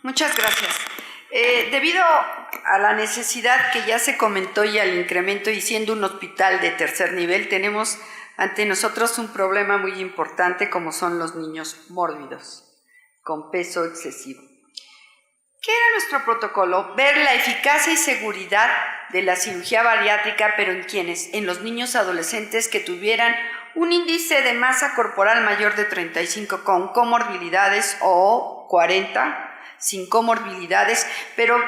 Muchas gracias. Debido a la necesidad que ya se comentó y al incremento, y siendo un hospital de tercer nivel, tenemos ante nosotros un problema muy importante como son los niños mórbidos con peso excesivo. ¿Qué era nuestro protocolo? Ver la eficacia y seguridad de la cirugía bariátrica, pero ¿en quiénes? En los niños adolescentes que tuvieran un índice de masa corporal mayor de 35 con comorbilidades o 40 sin comorbilidades, pero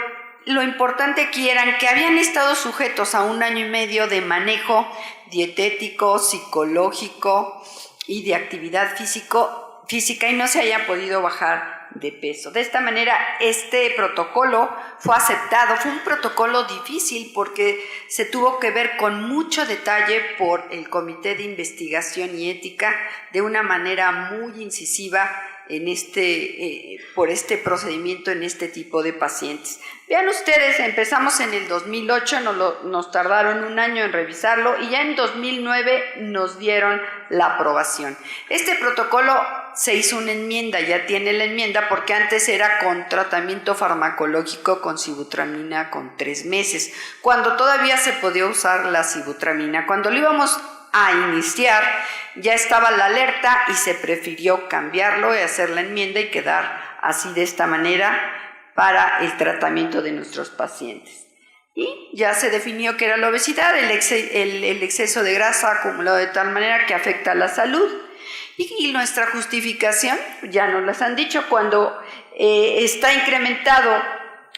lo importante aquí era que habían estado sujetos a 1 año y medio de manejo dietético, psicológico y de actividad física y no se hayan podido bajar de peso. De esta manera, este protocolo fue aceptado. Fue un protocolo difícil porque se tuvo que ver con mucho detalle por el Comité de Investigación y Ética de una manera muy incisiva por este procedimiento en este tipo de pacientes. Vean ustedes, empezamos en el 2008, nos tardaron 1 año en revisarlo y ya en 2009 nos dieron la aprobación. Este protocolo se hizo una enmienda, ya tiene la enmienda porque antes era con tratamiento farmacológico con sibutramina con 3 meses, cuando todavía se podía usar la sibutramina. Cuando lo íbamos a iniciar ya estaba la alerta y se prefirió cambiarlo y hacer la enmienda y quedar así de esta manera para el tratamiento de nuestros pacientes. Y ya se definió que era la obesidad, el exceso de grasa acumulado de tal manera que afecta a la salud. Y nuestra justificación, ya nos las han dicho, cuando está incrementado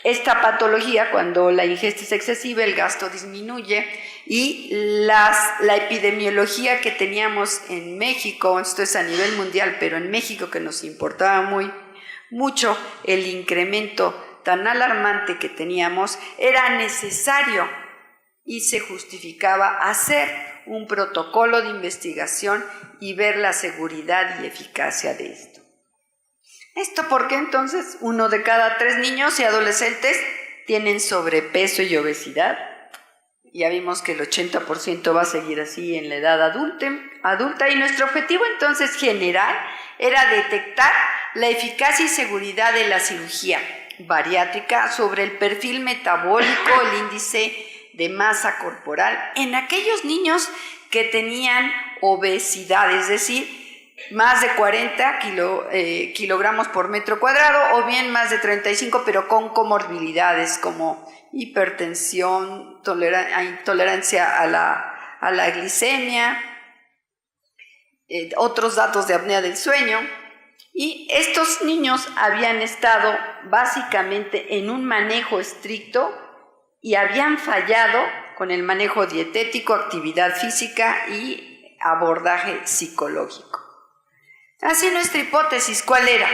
esta patología, cuando la ingesta es excesiva, el gasto disminuye y la epidemiología que teníamos en México, esto es a nivel mundial, pero en México que nos importaba mucho el incremento tan alarmante que teníamos, era necesario y se justificaba hacer un protocolo de investigación y ver la seguridad y eficacia de esto. Esto porque entonces 1 de cada 3 niños y adolescentes tienen sobrepeso y obesidad. Ya vimos que el 80% va a seguir así en la edad adulta y nuestro objetivo entonces general era detectar la eficacia y seguridad de la cirugía bariátrica sobre el perfil metabólico, el índice de masa corporal en aquellos niños que tenían obesidad, es decir, más de 40 kilogramos por metro cuadrado o bien más de 35, pero con comorbilidades como hipertensión, intolerancia a la glicemia, otros datos de apnea del sueño. Y estos niños habían estado básicamente en un manejo estricto y habían fallado con el manejo dietético, actividad física y abordaje psicológico. Así nuestra hipótesis, ¿cuál era?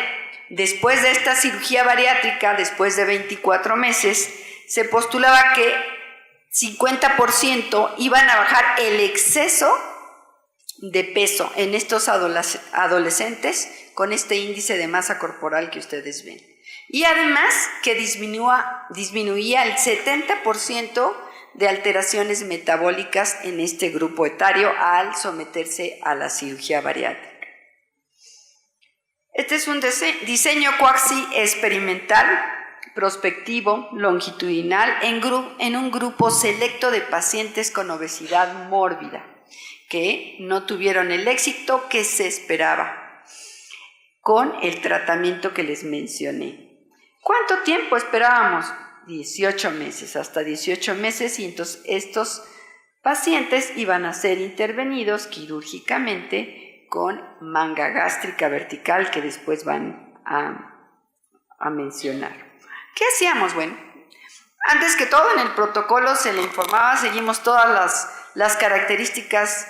Después de esta cirugía bariátrica, después de 24 meses, se postulaba que 50% iban a bajar el exceso de peso en estos adolescentes con este índice de masa corporal que ustedes ven. Y además que disminuía el 70% de alteraciones metabólicas en este grupo etario al someterse a la cirugía bariátrica. Este es un diseño cuasi experimental, prospectivo, longitudinal, en un grupo selecto de pacientes con obesidad mórbida, que no tuvieron el éxito que se esperaba con el tratamiento que les mencioné. ¿Cuánto tiempo esperábamos? 18 meses, hasta 18 meses, y entonces estos pacientes iban a ser intervenidos quirúrgicamente con manga gástrica vertical que después van a mencionar. ¿Qué hacíamos? Bueno, antes que todo en el protocolo se le informaba, seguimos todas las características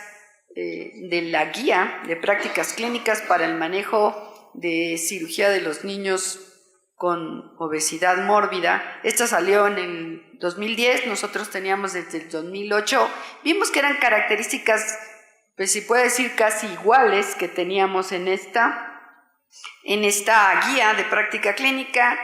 de la guía de prácticas clínicas para el manejo de cirugía de los niños con obesidad mórbida. Esta salió en el 2010, nosotros teníamos desde el 2008, vimos que eran características, pues si puede decir casi iguales que teníamos en esta guía de práctica clínica.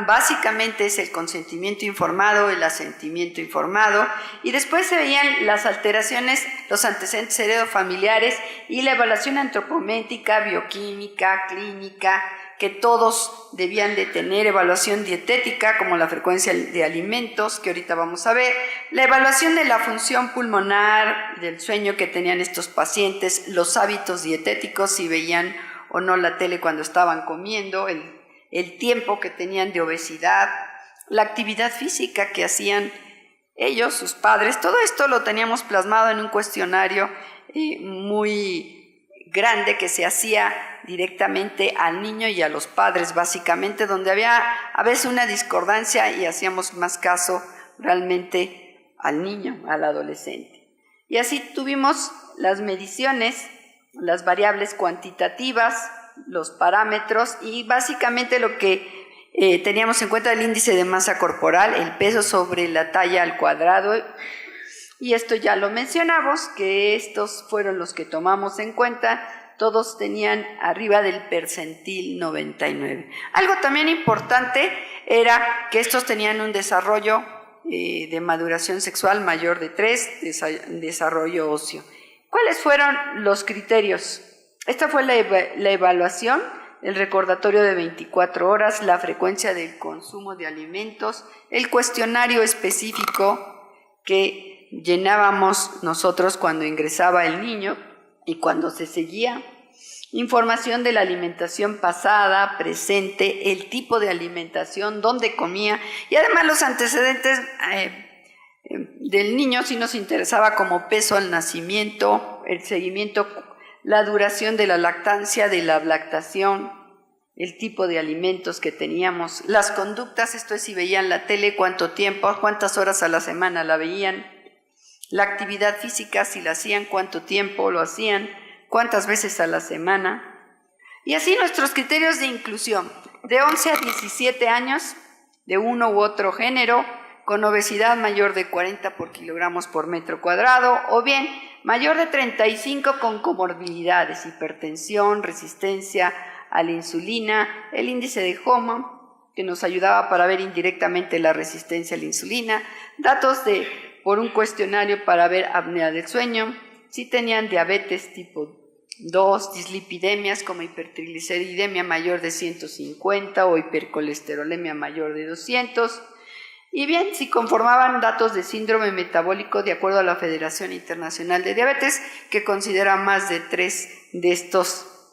Básicamente es el consentimiento informado, el asentimiento informado, y después se veían las alteraciones, los antecedentes heredofamiliares y la evaluación antropométrica, bioquímica, clínica, que todos debían de tener evaluación dietética, como la frecuencia de alimentos, que ahorita vamos a ver, la evaluación de la función pulmonar, del sueño que tenían estos pacientes, los hábitos dietéticos, si veían o no la tele cuando estaban comiendo, el tiempo que tenían de obesidad, la actividad física que hacían ellos, sus padres. Todo esto lo teníamos plasmado en un cuestionario muy grande que se hacía directamente al niño y a los padres, básicamente, donde había a veces una discordancia y hacíamos más caso realmente al niño, al adolescente. Y así tuvimos las mediciones, las variables cuantitativas, los parámetros y básicamente lo que teníamos en cuenta el índice de masa corporal, el peso sobre la talla al cuadrado, y esto ya lo mencionamos, que estos fueron los que tomamos en cuenta. Todos tenían arriba del percentil 99. Algo también importante era que estos tenían un desarrollo de maduración sexual mayor de 3, desarrollo óseo. ¿Cuáles fueron los criterios? Esta fue la evaluación, el recordatorio de 24 horas, la frecuencia del consumo de alimentos, el cuestionario específico que llenábamos nosotros cuando ingresaba el niño y cuando se seguía, información de la alimentación pasada, presente, el tipo de alimentación, dónde comía y además los antecedentes del niño, si nos interesaba, como peso al nacimiento, el seguimiento, la duración de la lactancia, de la lactación, el tipo de alimentos que teníamos, las conductas, esto es si veían la tele, cuánto tiempo, cuántas horas a la semana la veían, la actividad física, si la hacían, cuánto tiempo lo hacían, cuántas veces a la semana. Y así nuestros criterios de inclusión, de 11 a 17 años, de uno u otro género, con obesidad mayor de 40 por kilogramos por metro cuadrado, o bien mayor de 35 con comorbilidades, hipertensión, resistencia a la insulina, el índice de HOMA, que nos ayudaba para ver indirectamente la resistencia a la insulina, datos por un cuestionario para ver apnea del sueño, si tenían diabetes tipo 2, dislipidemias como hipertrigliceridemia mayor de 150 o hipercolesterolemia mayor de 200, y bien, si conformaban datos de síndrome metabólico de acuerdo a la Federación Internacional de Diabetes, que considera más de 3 de estos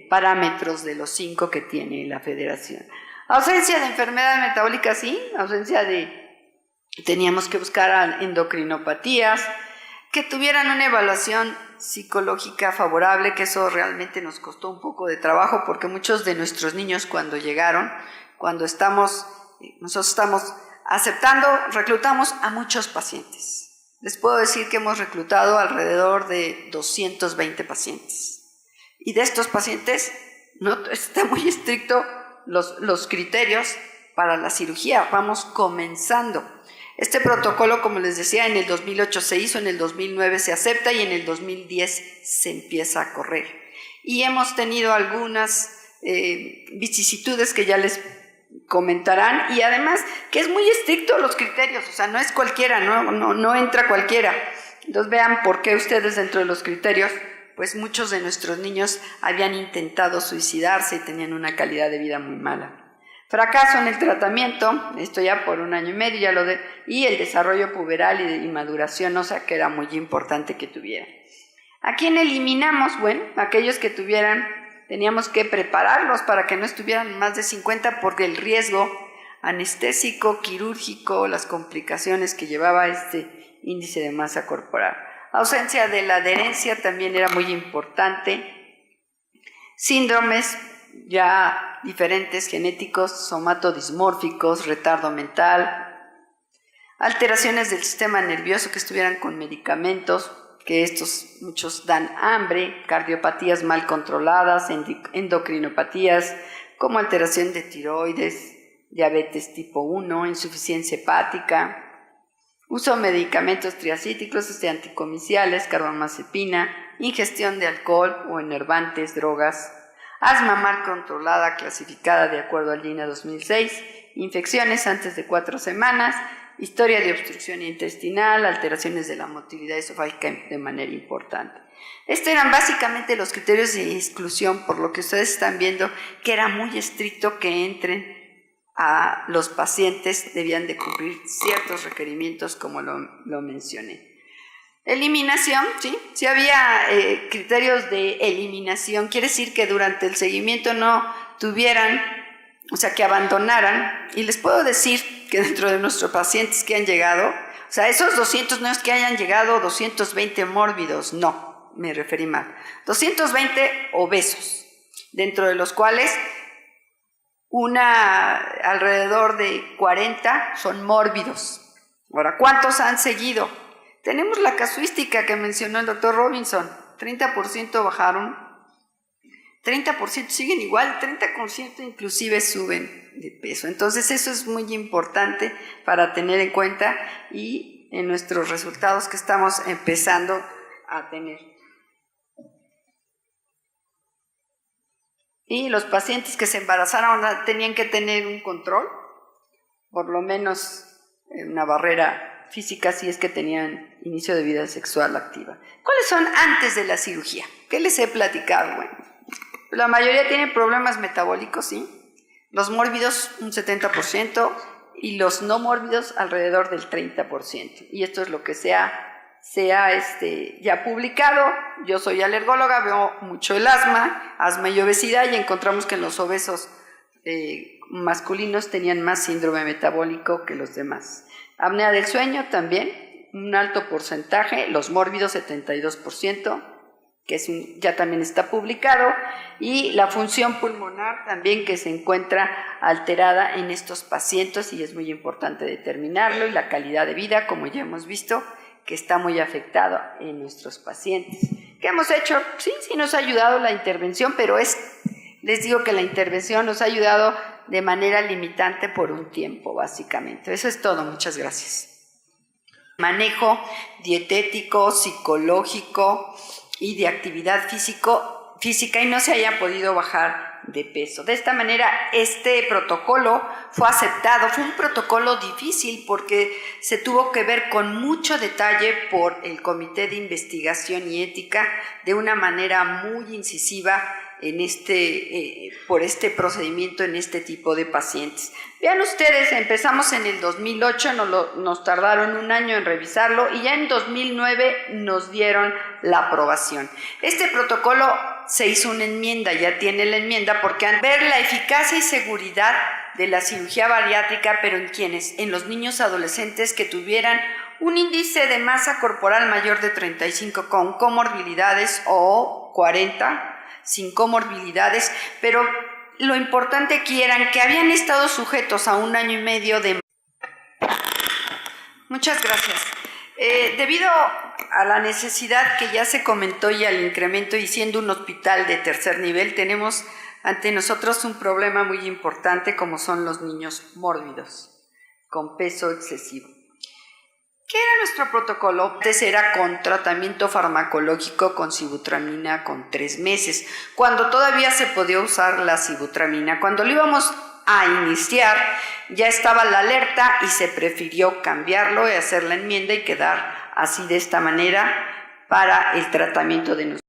parámetros de los 5 que tiene la Federación. Ausencia de enfermedad metabólica, sí, teníamos que buscar endocrinopatías, que tuvieran una evaluación psicológica favorable, que eso realmente nos costó un poco de trabajo, porque muchos de nuestros niños cuando llegaron, nosotros estamos reclutamos a muchos pacientes. Les puedo decir que hemos reclutado alrededor de 220 pacientes. Y de estos pacientes, no está muy estricto los criterios para la cirugía. Vamos comenzando. Este protocolo, como les decía, en el 2008 se hizo, en el 2009 se acepta y en el 2010 se empieza a correr. Y hemos tenido algunas vicisitudes que ya les comentarán, y además que es muy estricto los criterios, o sea, no es cualquiera, no entra cualquiera. Entonces vean por qué ustedes dentro de los criterios, pues muchos de nuestros niños habían intentado suicidarse y tenían una calidad de vida muy mala. Fracaso en el tratamiento, esto ya por 1 año y medio, y el desarrollo puberal y maduración, o sea, que era muy importante que tuvieran. ¿A quién eliminamos? Bueno, aquellos que teníamos que prepararlos para que no estuvieran más de 50, porque el riesgo anestésico, quirúrgico, las complicaciones que llevaba este índice de masa corporal. Ausencia de la adherencia también era muy importante. Síndromes ya diferentes, genéticos, somatodismórficos, retardo mental, alteraciones del sistema nervioso que estuvieran con medicamentos, que muchos dan hambre, cardiopatías mal controladas, endocrinopatías, como alteración de tiroides, diabetes tipo 1, insuficiencia hepática, uso de medicamentos triacíticos, anticomiciales, carbamazepina, ingestión de alcohol o enervantes, drogas, asma mal controlada clasificada de acuerdo al DINA 2006, infecciones antes de 4 semanas historia de obstrucción intestinal, alteraciones de la motilidad esofágica de manera importante. Estos eran básicamente los criterios de exclusión, por lo que ustedes están viendo que era muy estricto que entren a los pacientes, debían de cumplir ciertos requerimientos como lo mencioné. Eliminación, ¿sí? Si había criterios de eliminación, quiere decir que durante el seguimiento no tuvieran, o sea, que abandonaran, y les puedo decir que dentro de nuestros pacientes que han llegado, o sea, esos 200 no es que hayan llegado 220 mórbidos, no, me referí mal, 220 obesos, dentro de los cuales alrededor de 40 son mórbidos. Ahora, ¿cuántos han seguido? Tenemos la casuística que mencionó el doctor Robinson, 30% bajaron, 30% siguen igual, 30% inclusive suben de peso. Entonces eso es muy importante para tener en cuenta y en nuestros resultados que estamos empezando a tener. Y los pacientes que se embarazaron tenían que tener un control, por lo menos una barrera física si es que tenían inicio de vida sexual activa. ¿Cuáles son antes de la cirugía? ¿Qué les he platicado? Bueno, la mayoría tienen problemas metabólicos, ¿sí? Los mórbidos un 70% y los no mórbidos alrededor del 30%. Y esto es lo que se ha ya publicado. Yo soy alergóloga, veo mucho el asma y obesidad, y encontramos que en los obesos masculinos tenían más síndrome metabólico que los demás. Apnea del sueño también, un alto porcentaje, los mórbidos 72%, que ya también está publicado, y la función pulmonar también, que se encuentra alterada en estos pacientes y es muy importante determinarlo, y la calidad de vida, como ya hemos visto, que está muy afectado en nuestros pacientes. ¿Qué hemos hecho? Sí nos ha ayudado la intervención, pero les digo que la intervención nos ha ayudado de manera limitante por un tiempo, básicamente. Eso es todo, muchas gracias. Manejo dietético, psicológico y de actividad física y no se haya podido bajar de peso. De esta manera, este protocolo fue aceptado. Fue un protocolo difícil porque se tuvo que ver con mucho detalle por el Comité de Investigación y Ética de una manera muy incisiva por este procedimiento en este tipo de pacientes. Vean ustedes, empezamos en el 2008, nos tardaron un año en revisarlo y ya en 2009 nos dieron la aprobación. Este protocolo se hizo una enmienda, ya tiene la enmienda, porque al ver la eficacia y seguridad de la cirugía bariátrica, pero en los niños adolescentes que tuvieran un índice de masa corporal mayor de 35 con comorbilidades o 40 sin comorbilidades, pero lo importante aquí era que habían estado sujetos a 1 año y medio de... Muchas gracias. Debido a la necesidad que ya se comentó y al incremento, y siendo un hospital de tercer nivel, tenemos ante nosotros un problema muy importante como son los niños mórbidos con peso excesivo. ¿Qué era nuestro protocolo? Antes era con tratamiento farmacológico con sibutramina con 3 meses, cuando todavía se podía usar la sibutramina. Cuando lo íbamos a iniciar, ya estaba la alerta y se prefirió cambiarlo y hacer la enmienda y quedar así de esta manera para el tratamiento de nosotros.